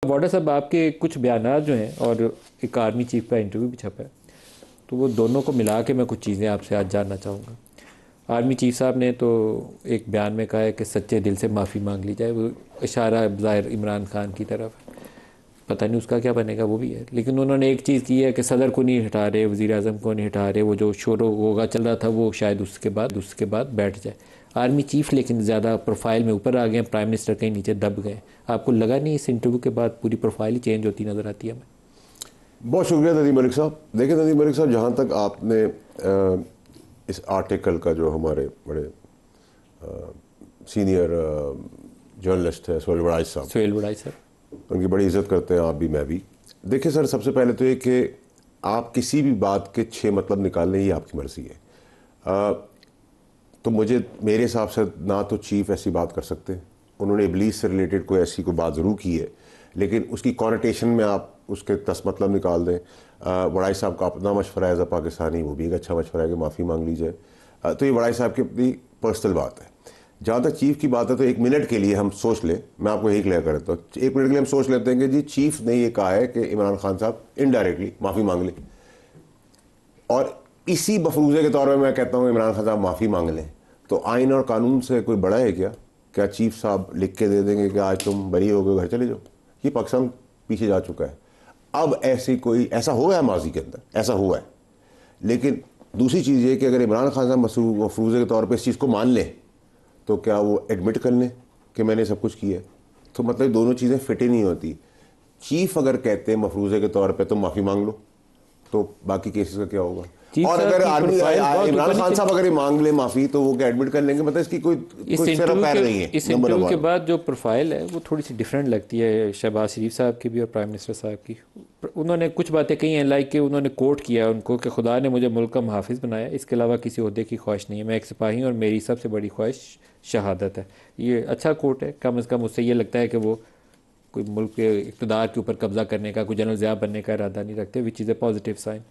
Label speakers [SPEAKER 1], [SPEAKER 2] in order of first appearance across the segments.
[SPEAKER 1] वाडा साहब आपके कुछ बयानात जो हैं और एक आर्मी चीफ का इंटरव्यू भी छपा है, तो वो दोनों को मिला के मैं कुछ चीज़ें आपसे आज जानना चाहूँगा। आर्मी चीफ साहब ने तो एक बयान में कहा है कि सच्चे दिल से माफ़ी मांग ली जाए, वो इशारा ज़ाहिर इमरान खान की तरफ, पता नहीं उसका क्या बनेगा वो भी है। लेकिन उन्होंने एक चीज़ की है कि सदर को नहीं हटा रहे, वज़ीर आज़म को नहीं हटा रहे, वो जो शोर होगा चल रहा था वो शायद उसके बाद बैठ जाए। आर्मी चीफ लेकिन ज़्यादा प्रोफाइल में ऊपर आ गए, प्राइम मिनिस्टर कहीं नीचे दब गए। आपको लगा नहीं इस इंटरव्यू के बाद पूरी प्रोफाइल ही चेंज होती नज़र आती है हमें?
[SPEAKER 2] बहुत शुक्रिया नदीम मलिक साहब। देखिए नदीम मलिक साहब, जहाँ तक आपने इस आर्टिकल का जो हमारे बड़े सीनियर जर्नलिस्ट है सोहेल वड़ाई साहब, उनकी बड़ी इज्जत करते हैं आप भी मैं भी। देखिए सर, सबसे पहले तो ये कि आप किसी भी बात के 6 मतलब निकालने ही आपकी मर्जी है। तो मेरे हिसाब से ना तो चीफ ऐसी बात कर सकते, उन्होंने इबलीस से रिलेटेड कोई ऐसी कोई बात ज़रूर की है, लेकिन उसकी कॉनोटेशन में आप उसके 10 मतलब निकाल दें। वड़ाई साहब का अपना मशवरा एज अ पाकिस्तानी, वो भी एक अच्छा मशवरा है कि माफ़ी मांग ली जाए। तो ये वड़ाई साहब की अपनी पर्सनल बात है। जहाँ तक चीफ की बात है तो 1 मिनट के लिए हम सोच लें, मैं आपको यही क्लियर करता हूँ, 1 मिनट के लिए हम सोच लेते हैं कि जी चीफ ने ये कहा है कि इमरान खान साहब इनडायरेक्टली माफ़ी मांग लें, और इसी बफरूजे के तौर पर मैं कहता हूँ इमरान खान साहब माफ़ी मांग लें, तो आइन और कानून से कोई बड़ा है क्या? क्या चीफ साहब लिख के दे देंगे कि आज तुम बरी हो गए, घर चले जाओ? ये पाकिस्तान पीछे जा चुका है। अब ऐसा हुआ है माजी के अंदर, ऐसा हुआ है। लेकिन दूसरी चीज़ ये कि अगर इमरान खान साहब मफरूज़े के तौर पे इस चीज़ को मान लें, तो क्या वो एडमिट कर लें कि मैंने सब कुछ किया है? तो मतलब दोनों चीज़ें फिट ही नहीं होती। चीफ अगर कहते हैं मफरूज़े के तौर पे तुम माफ़ी मांग लो, तो बाकी केसेस का क्या होगा? और अगर इमरान खान साहब अगर मांग ले माफ़ी, तो वो क्या एडमिट कर लेंगे? मतलब इसकी कोई सिर पैर नहीं है।
[SPEAKER 1] इस इंटरव्यू के बाद जो प्रोफाइल है वो थोड़ी सी डिफरेंट लगती है शहबाज शरीफ साहब की भी और प्राइम मिनिस्टर साहब की। उन्होंने कुछ बातें कही हैं, लाइक कि उन्होंने कोट किया है उनको कि खुदा ने मुझे मुल्क का मुहाफिज बनाया, इसके अलावा किसी ओहदे की ख्वाहिश नहीं है, मैं एक सिपाही हूँ और मेरी सबसे बड़ी ख्वाहिश शहादत है। ये अच्छा कोट है, कम अज़ कम उससे ये लगता है कि वो कोई मुल्क के इक़्तिदार के ऊपर कब्ज़ा करने का, कोई जनरल ज़िया बनने का इरादा नहीं रखते, which is a positive sign.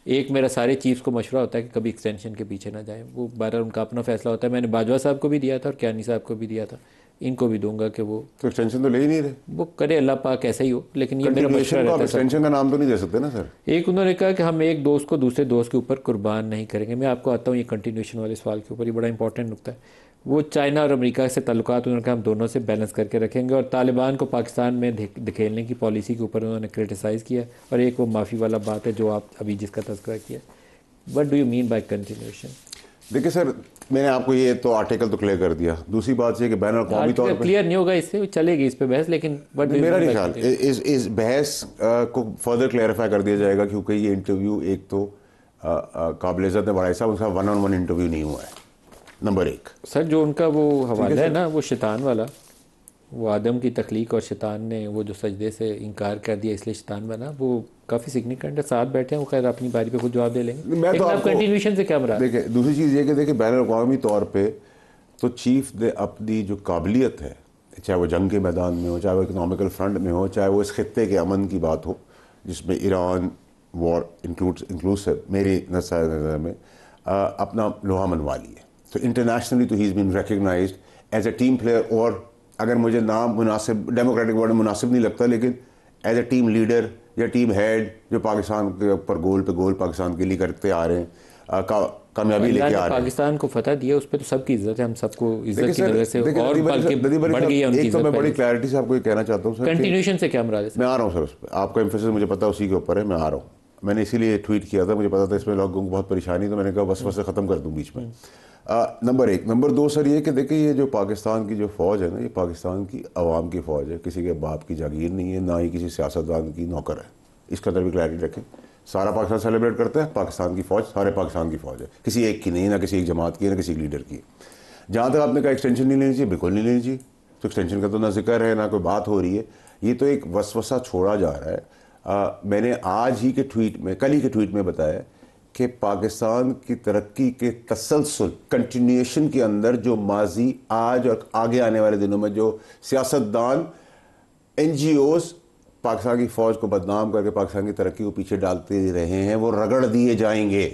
[SPEAKER 1] एक मेरा सारे चीफ्स को मशवरा होता है कि कभी एक्सटेंशन के पीछे ना जाएं, वो बारह उनका अपना फैसला होता है। मैंने बाजवा साहब को भी दिया था और क्यानी साहब को भी दिया था, इनको भी दूंगा कि वो
[SPEAKER 2] तो एक्सटेंशन तो ले ही नहीं रहे,
[SPEAKER 1] वो करे, अल्लाह पाक ऐसा ही हो। लेकिन ये मेरा मशवरा रहता है।
[SPEAKER 2] एक्सटेंशन का नाम तो नहीं दे सकते ना सर।
[SPEAKER 1] एक उन्होंने कहा कि हम एक दोस्त को दूसरे दोस्त के ऊपर कुर्बान नहीं करेंगे। मैं आपको आता हूँ ये कंटिन्यूशन वाले सवाल के ऊपर, ये बड़ा इंपॉर्टेंट नुकता है। वो चाइना और अमेरिका से ताल्लुकात उन्होंने कहा हम दोनों से बैलेंस करके रखेंगे, और तालिबान को पाकिस्तान में धकेलने की पॉलिसी के ऊपर उन्होंने क्रिटिसाइज़ किया। और एक वो माफ़ी वाला बात है जो आप अभी जिसका तज़किरा किया, what do you mean by continuation?
[SPEAKER 2] देखिए सर, मैंने आपको ये तो आर्टिकल तो क्लियर कर दिया। दूसरी बात ये कि बैन अवी तौर पर
[SPEAKER 1] क्लियर नहीं होगा, इससे चलेगी इस पे बहस, लेकिन
[SPEAKER 2] मेरा नहीं ख्याल इस बहस को फर्दर क्लैरिफाई कर दिया जाएगा, क्योंकि ये इंटरव्यू एक तो काबिल इज़्ज़त है वड़ाई साहब, उसका 1-on-1 इंटरव्यू नहीं हुआ है, नंबर 1।
[SPEAKER 1] सर जो उनका वो हवाला है ना, वो शैतान वाला, वो आदम की तख्लीक और शैतान ने वो जो सजदे से इनकार कर दिया इसलिए शैतान बना, वो काफ़ी सिग्निफिकेंट है। साथ बैठे हैं, वो खैर अपनी बारी पे खुद जवाब दे लेंगे।
[SPEAKER 2] मैं तो
[SPEAKER 1] आप कंटिन्यूएशन से क्या मरा?
[SPEAKER 2] देखिए, दूसरी चीज़ ये कि देखिए बैन-अल-अक़वामी तौर पे तो चीफ ने अपनी जो काबिलियत है, चाहे वो जंग के मैदान में हो, चाहे वो इकनॉमिकल फ्रंट में हो, चाहे वो इस खित्ते के अमन की बात हो जिसमें ईरान वॉर इंक्लूसिव, मेरी नज़र में अपना लोहा मनवा ली है। तो इंटरनेशनली तो he is been recognised as a team player, और अगर मुझे नाम मुनासिब डेमोक्रेटिक वर्ड मुनासिब नहीं लगता, लेकिन एज ए टीम लीडर या टीम हेड जो पाकिस्तान के ऊपर गोल पे गोल पाकिस्तान के लिए करते आ रहे हैं, कामयाबी लेके आ रहे हैं।
[SPEAKER 1] पाकिस्तान को फतह दिया, उस पर तो सबकी इज्जत है, हम सबको इज्जत की नज़र से और बल्कि बढ़ गई है उनकी इज्जत।
[SPEAKER 2] तो मैं बड़ी क्लैरिटी से आपको ये कहना चाहता हूँ सर,
[SPEAKER 1] कंटिन्यूएशन से क्या मराद है?
[SPEAKER 2] मैं आ रहा हूँ सर उस पर, आपका एम्फेसिस मुझे पता है उसी के ऊपर है, मैं आ रहा हूँ। मैंने इसीलिए ट्वीट किया था, मुझे पता था इसमें लोगों को बहुत परेशानी, तो मैंने कहा बस से ख़त्म कर दूँ बीच में। नंबर 1। नंबर 2 सर ये कि देखिए, ये जो पाकिस्तान की जो फ़ौज है ना, ये पाकिस्तान की आवाम की फ़ौज है, किसी के बाप की जागीर नहीं है, ना ही किसी सियासतदान की नौकर है। इसका अंदर भी क्लैरिटी रखें। सारा पाकिस्तान सेलिब्रेट करता है, पाकिस्तान की फ़ौज सारे पाकिस्तान की फ़ौज है, किसी एक की नहीं, ना किसी एक जमात की, ना किसी एक लीडर की। जहाँ तक आपने कहा एक्सटेंशन नहीं लेनी चाहिए, बिल्कुल नहीं लेनी चाहिए। तो एक्सटेंशन का तो ना जिक्र है, ना कोई बात हो रही है। ये तो एक वसवसा छोड़ा जा रहा है। मैंने आज ही के ट्वीट में, कल ही के ट्वीट में बताया कि पाकिस्तान की तरक्की के तसलसल कंटिन्यूएशन के अंदर जो माजी, आज और आगे आने वाले दिनों में जो सियासतदान, NGOs पाकिस्तान की फ़ौज को बदनाम करके पाकिस्तान की तरक्की को पीछे डालते रहे हैं, वो रगड़ दिए जाएंगे।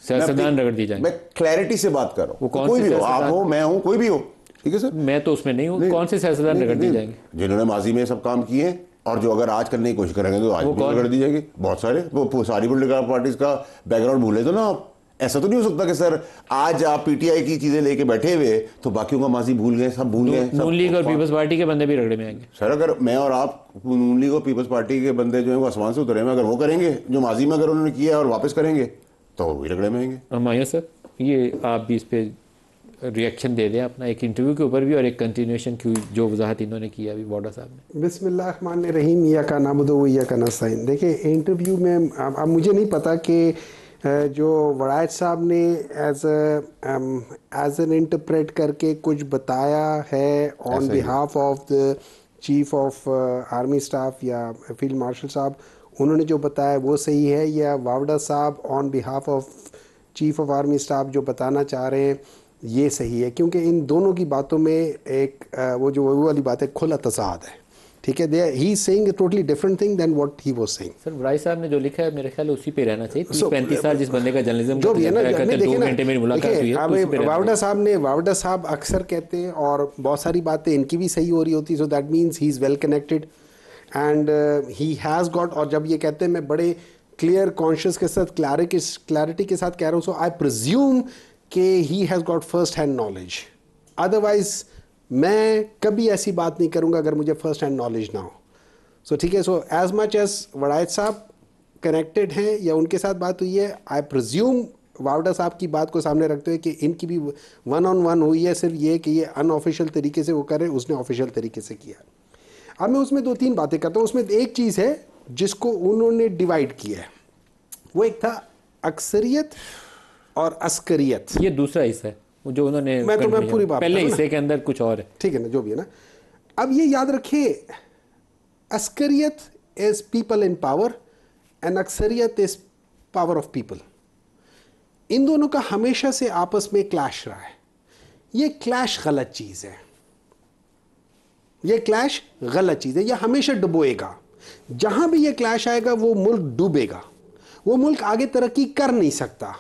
[SPEAKER 1] सियासतदान रगड़ दिए जाएंगे।
[SPEAKER 2] मैं क्लैरिटी से बात कर रहा हूँ,
[SPEAKER 1] कोई
[SPEAKER 2] भी हो, आप हो, मैं हूँ, कोई भी हो, ठीक है सर।
[SPEAKER 1] मैं तो उसमें नहीं हूँ। कौन से सियासतदान रगड़ दिए जाएंगे?
[SPEAKER 2] जिन्होंने माजी में सब काम किए हैं, और जो अगर आज करने की कोशिश करेंगे तो आज भी कर दी जाएगी। बहुत सारे, वो सारी पॉलिटिकल पार्टीज का बैकग्राउंड भूले तो ना आप। ऐसा तो नहीं हो सकता कि सर आज आप पीटीआई की चीजें लेके बैठे हुए तो बाकियों का माजी भूल गए, सब भूल गए।
[SPEAKER 1] नून लीग और पीपल्स पार्टी के बंदे भी रगड़े में आएंगे
[SPEAKER 2] सर। अगर मैं और आप नून लीग और पीपल्स पार्टी के बंदे जो है वो आसमान से उतरे हैं, अगर वो करेंगे जो माजी में अगर उन्होंने किया और वापस करेंगे तो वो भी रगड़े में आएंगे।
[SPEAKER 1] हमाया सर, ये आप भी इस पे रिएक्शन दे दें अपना, एक इंटरव्यू के ऊपर भी और एक कंटिन्यूएशन की जो वजाहत इन्होंने किया अभी वाडा साहब ने।
[SPEAKER 3] बिस्मिल्लाहिर्रहमानिर्रहीम, या का नाबुदु व इय्याका नस्तईन। देखिए इंटरव्यू में अब मुझे नहीं पता कि जो वड़ाइच साहब ने एज एन इंटरप्रेट करके कुछ बताया है on behalf of the chief of army staff या फील्ड मार्शल साहब, उन्होंने जो बताया वो सही है, या वावड़ा साहब on behalf of chief of army staff जो बताना चाह रहे हैं ये सही है। क्योंकि इन दोनों की बातों में एक वो वाली बात है, खुला तज़ाद है। ठीक है, he is saying totally different thing then what he was saying.
[SPEAKER 1] Sir वड़ाई साहब ने जो लिखा है मेरे ख्याल उसी पे रहना चाहिए। 35 साल जिस बंदे का जर्नलिज्म
[SPEAKER 3] जो भी है ना,
[SPEAKER 1] 2 घंटे में मुलाकात हुई है।
[SPEAKER 3] वावड़ा साहब अक्सर कहते हैं और बहुत सारी बातें इनकी भी सही हो रही होती, so that means he is well connected and he has got. और जब ये कहते हैं मैं बड़े क्लियर कॉन्शियस के साथ क्लैरिटी के साथ कह रहा हूँ, सो आई प्रिज्यूम कि he has got first hand knowledge. Otherwise मैं कभी ऐसी बात नहीं करूंगा अगर मुझे फर्स्ट हैंड नॉलेज ना हो। सो ठीक है, so as much as Waraich sahab connected हैं या उनके साथ बात हुई है, आई प्रिज्यूम वावड़ा साहब की बात को सामने रखते हुए कि इनकी भी 1-on-1 हुई है। सिर्फ ये कि ये अनऑफिशियल तरीके से वो करे, उसने ऑफिशियल तरीके से किया। अब मैं उसमें 2-3 बातें करता हूँ। उसमें एक चीज़ है जिसको उन्होंने डिवाइड किया है, वो एक था अक्सरियत और अस्करियत।
[SPEAKER 1] ये दूसरा हिस्सा है जो उन्होंने,
[SPEAKER 3] मैं पूरी बात,
[SPEAKER 1] पहले हिस्से के अंदर कुछ और है।
[SPEAKER 3] ठीक है ना, जो भी है ना। अब ये याद रखिए, अस्करियत is people in power and अक्सरियत इज पावर ऑफ पीपल। इन दोनों का हमेशा से आपस में क्लैश रहा है। ये क्लैश गलत चीज है, ये क्लैश गलत चीज है, ये हमेशा डुबोएगा। जहां भी ये क्लैश आएगा वो मुल्क डूबेगा, वो मुल्क आगे तरक्की कर नहीं सकता।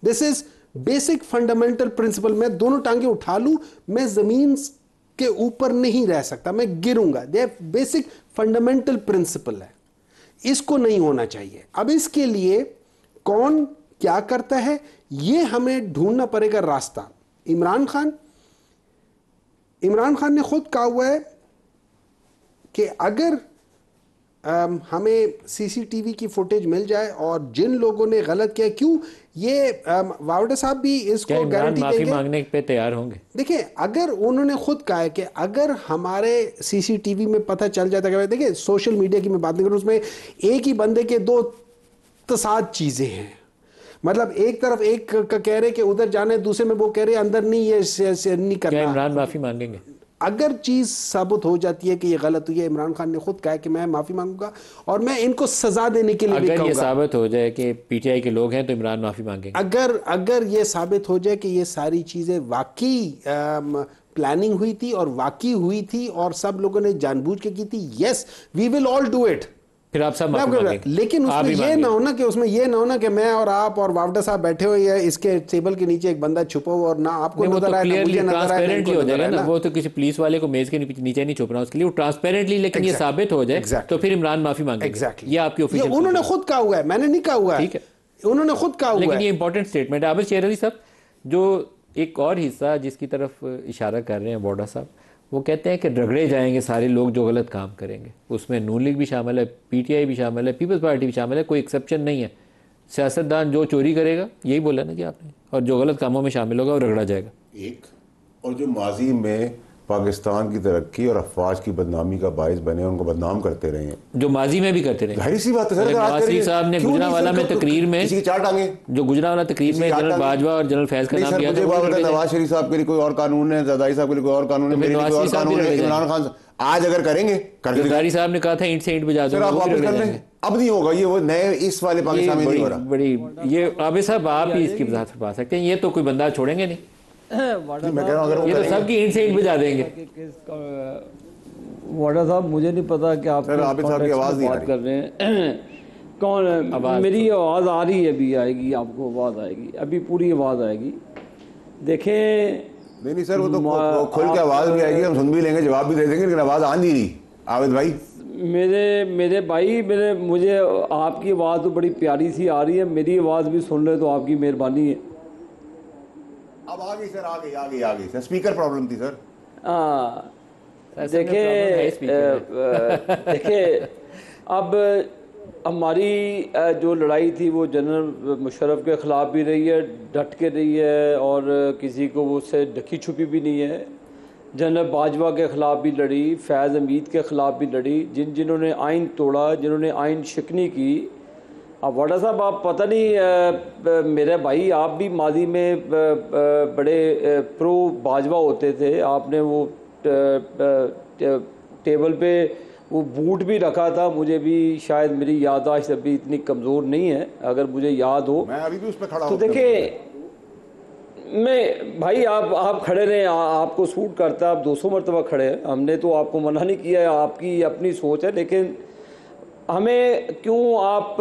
[SPEAKER 3] This is basic fundamental principle. मैं दोनों टांगे उठा लूं, मैं जमीन के ऊपर नहीं रह सकता, मैं गिरूंगा। दे बेसिक फंडामेंटल प्रिंसिपल है, इसको नहीं होना चाहिए। अब इसके लिए कौन क्या करता है ये हमें ढूंढना पड़ेगा रास्ता। इमरान खान ने खुद कहा हुआ है कि अगर हमें सीसीटीवी की फुटेज मिल जाए और जिन लोगों ने गलत किया, क्यों ये वावड़ा साहब भी इसको गारंटी
[SPEAKER 1] माफी मांगने पे तैयार होंगे।
[SPEAKER 3] देखिए, अगर उन्होंने खुद कहा है कि अगर हमारे सीसीटीवी में पता चल जाता है, देखिए सोशल मीडिया की मैं बात नहीं करूं, उसमें एक ही बंदे के 2 तसाद चीजें हैं। मतलब एक तरफ एक कह रहे कि उधर जाने, दूसरे में वो कह रहे अंदर नहीं, ये नहीं करना।
[SPEAKER 1] क्या इमरान माफी मांगेंगे?
[SPEAKER 3] अगर चीज साबित हो जाती है कि ये गलत हुई है, इमरान खान ने खुद कहा कि मैं माफी मांगूंगा और मैं इनको सजा देने के लिए भी कहूंगा।
[SPEAKER 1] अगर ये साबित हो जाए कि पीटीआई के लोग हैं तो इमरान माफी मांगेंगे।
[SPEAKER 3] अगर ये साबित हो जाए कि ये सारी चीजें वाकई प्लानिंग हुई थी और वाकई हुई थी और सब लोगों ने जानबूझ के की थी, yes we will all do it.
[SPEAKER 1] फिर आप सब माफी मांगेंगे।
[SPEAKER 3] लेकिन उसमें ये ना होना कि मैं और आप और वावड़ा साहब बैठे हुए या इसके टेबल के नीचे एक बंदा छुपा हुआ और ना आपको नजर आए, ना मुझे नजर आए,
[SPEAKER 1] ट्रांसपेरेंटली हो जाएगा ना। वो तो किसी पुलिस वाले को मेज के नीचे नहीं छुपना उसके लिए, वो ट्रांसपेरेंटली, लेकिन ये साबित हो जाए तो फिर इमरान माफी मांगेंगे।
[SPEAKER 3] एग्जैक्टली,
[SPEAKER 1] ये आपकी ऑफिशियल,
[SPEAKER 3] उन्होंने खुद कहा हुआ है, मैंने नहीं कहा हुआ है।
[SPEAKER 1] ठीक है,
[SPEAKER 3] उन्होंने खुद कहा हुआ है।
[SPEAKER 1] लेकिन ये इंपॉर्टेंट स्टेटमेंट है। आबिद शेर अली साहब जो एक और हिस्सा जिसकी तरफ इशारा कर रहे हैं वाडा साहब, वो कहते हैं कि रगड़े जाएंगे सारे लोग जो गलत काम करेंगे। उसमें नून लीग भी शामिल है, पीटीआई भी शामिल है, पीपल्स पार्टी भी शामिल है, कोई एक्सेप्शन नहीं है। सियासतदान जो चोरी करेगा, यही बोला ना जी आपने, और जो गलत कामों में शामिल होगा वो रगड़ा जाएगा।
[SPEAKER 2] एक और जो माजी में पाकिस्तान की तरक्की और अफवाज की बदनामी का बायस बने, उनको बदनाम करते रहे हैं, जो
[SPEAKER 1] माजी में भी करते रहे।
[SPEAKER 2] जाहिर सी बात है सर।
[SPEAKER 1] नवाज शरीफ साहब ने गुजरावाला में तकरीर में,
[SPEAKER 2] किसी की 4 टांगे,
[SPEAKER 1] जो गुजरावाला तकरीर में जनरल बाजवा और जनरल फैज का नाम लिया था,
[SPEAKER 2] नवाज शरीफ साहब के लिए कोई और कानून है, ज़रदारी साहब के लिए कोई और कानून है, मेरे लिए कोई और कानून है, इमरान खान आज अगर करेंगे,
[SPEAKER 1] ज़रदारी साहब ने कहा था ईंट से ईंट बजा दो,
[SPEAKER 2] आप वापस कर लेंगे। अब नहीं होगा ये, वो नए इस वाले पाकिस्तान में नहीं हो रहा।
[SPEAKER 1] बड़ी ये आबिद साहब आप ही इसकी वजाहत फरमा सकते हैं, ये तो कोई बंदा छोड़ेंगे नहीं।
[SPEAKER 2] मैं कह रहा हूं
[SPEAKER 1] ये तो सबकी ईंट से ईंट बजा देंगे।
[SPEAKER 4] वाडा साहब मुझे नहीं पता कि आप
[SPEAKER 2] साहब की आवाज नहीं
[SPEAKER 4] बात कर रहे हैं कौन है। मेरी आवाज़ आ रही है, अभी आएगी, आपको आवाज़ आएगी, अभी पूरी आवाज़ आएगी। देखें,
[SPEAKER 2] नहीं सर, वो तो खुल के आवाज़ भी आएगी, हम सुन भी लेंगे, जवाब भी दे देंगे, लेकिन आवाज़ आ नहीं रही। आबिद भाई
[SPEAKER 4] मेरे भाई मुझे आपकी आवाज़ तो बड़ी प्यारी सी आ रही है, मेरी आवाज़ भी सुन ले तो आपकी मेहरबानी है।
[SPEAKER 2] अब आ गई सर, आ गई सर, स्पीकर प्रॉब्लम थी सर।
[SPEAKER 4] देखिए अब हमारी जो लड़ाई थी वो जनरल मुशर्रफ के ख़िलाफ़ भी रही है, डट के रही है, और किसी को वो उससे ढकी छुपी भी नहीं है। जनरल बाजवा के ख़िलाफ़ भी लड़ी, फैज़ हमीद के ख़िलाफ़ भी लड़ी, जिन्होंने आइन तोड़ा, जिन्होंने आइन शिकनी की। अब वाडा साहब आप पता नहीं, मेरे भाई आप भी माजी में बड़े प्रो बाजवा होते थे, आपने वो टेबल पे वो बूट भी रखा था, मुझे भी शायद मेरी याददाश्त अभी इतनी कमज़ोर नहीं है, अगर मुझे याद हो
[SPEAKER 2] मैं अभी भी उस पर खड़ा
[SPEAKER 4] तो देखिए मैं भाई आप खड़े रहें, आपको सूट करता है, आप 200 मरतबा खड़े हैं, हमने तो आपको मना नहीं किया है, आपकी अपनी सोच है। लेकिन हमें क्यों आप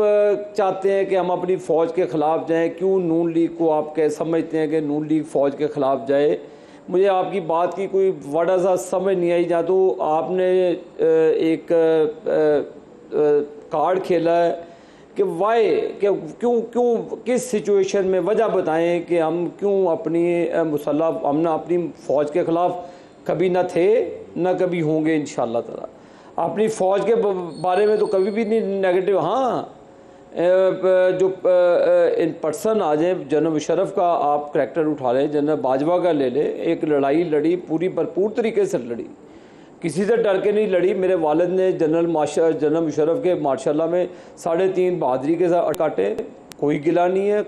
[SPEAKER 4] चाहते हैं कि हम अपनी फ़ौज के ख़िलाफ़ जाएं, क्यों नून लीग को आप क्या समझते हैं कि नून लीग फ़ौज के ख़िलाफ़ जाए? मुझे आपकी बात की कोई बड़ा सा समझ नहीं आई। या तो आपने एक कार्ड खेला है कि वाई क्यों किस सिचुएशन में, वजह बताएं कि हम क्यों अपनी मुसल्लह हमने अपनी फ़ौज के ख़िलाफ़ कभी ना थे ना कभी होंगे इंशाअल्लाह ताला। अपनी फ़ौज के बारे में तो कभी भी नहीं नेगेटिव। हाँ, जो इन पर्सन आ जाए, जनरल मुशर्रफ का आप करैक्टर उठा लें, जनरल बाजवा का ले लें, एक लड़ाई लड़ी, पूरी भरपूर तरीके से लड़ी, किसी से डर के नहीं लड़ी। मेरे वालिद ने जनरल मुशर्रफ के माशाल्लाह में 3.5 बहादुरी के साथ काटे, कोई गिला नहीं है,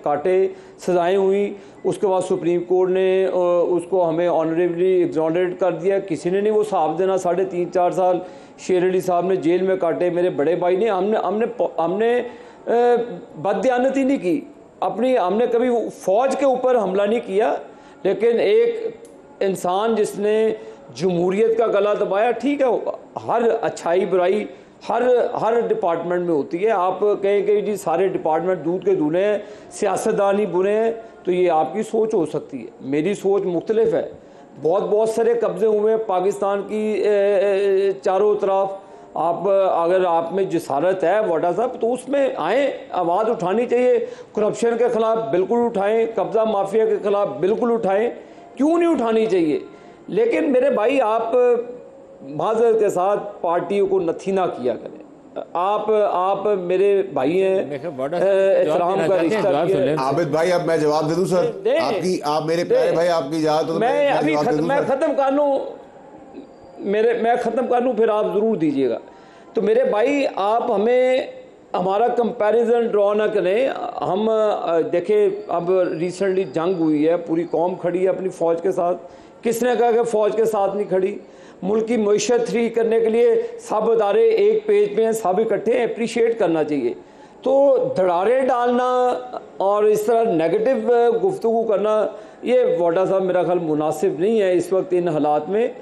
[SPEAKER 4] काटे सजाएं हुई। उसके बाद सुप्रीम कोर्ट ने उसको हमें ऑनरेबली एग्जॉनरेट कर दिया, किसी ने नहीं वो साहब देना। 3.5-4 साल शेर अली साहब ने जेल में काटे, मेरे बड़े भाई ने। हमने बददियानती नहीं की अपनी, हमने कभी फ़ौज के ऊपर हमला नहीं किया। लेकिन एक इंसान जिसने जमहूरियत का गला दबाया, ठीक है, हर अच्छाई बुराई हर डिपार्टमेंट में होती है। आप कहें कि जी सारे डिपार्टमेंट दूध के दूल्हे हैं, सियासतदान ही बुरे हैं, तो ये आपकी सोच हो सकती है, मेरी सोच मुख्तलिफ है। बहुत सारे कब्जे हुए हैं पाकिस्तान की चारों तरफ। आप अगर आप में जसारत है वाडा साहब तो उसमें आएँ, आवाज़ उठानी चाहिए। करप्शन के ख़िलाफ़ बिल्कुल उठाएं, कब्ज़ा माफिया के ख़िलाफ़ बिल्कुल उठाएं, क्यों नहीं उठानी चाहिए। लेकिन मेरे भाई आप माज़रत के साथ पार्टियों को नथी ना किया करें। आप मेरे भाई हैं, एहतराम का रिश्ता।
[SPEAKER 2] आबिद भाई अब मैं जवाब दे दूं सर? आप मेरे प्यारे भाई, आपकी इजाज़त तो
[SPEAKER 4] मैं अभी मैं ख़त्म कर लूँ, मैं ख़त्म कर लूँ, फिर आप ज़रूर दीजिएगा। तो मेरे भाई आप हमें हमारा कंपैरिजन ड्रॉ ना करें। हम देखें, अब रिसेंटली जंग हुई है, पूरी कौम खड़ी है अपनी फ़ौज के साथ। किसने कहा कि फ़ौज के साथ नहीं खड़ी? मुल्क की मईशत फ्री करने के लिए सब अदारे एक पेज पे हैं, सब इकट्ठे हैं, अप्रिशिएट करना चाहिए। तो धड़ारे डालना और इस तरह नेगेटिव गुफ्तगू करना, ये वाडा साहब मेरा ख्याल मुनासिब नहीं है इस वक्त इन हालात में।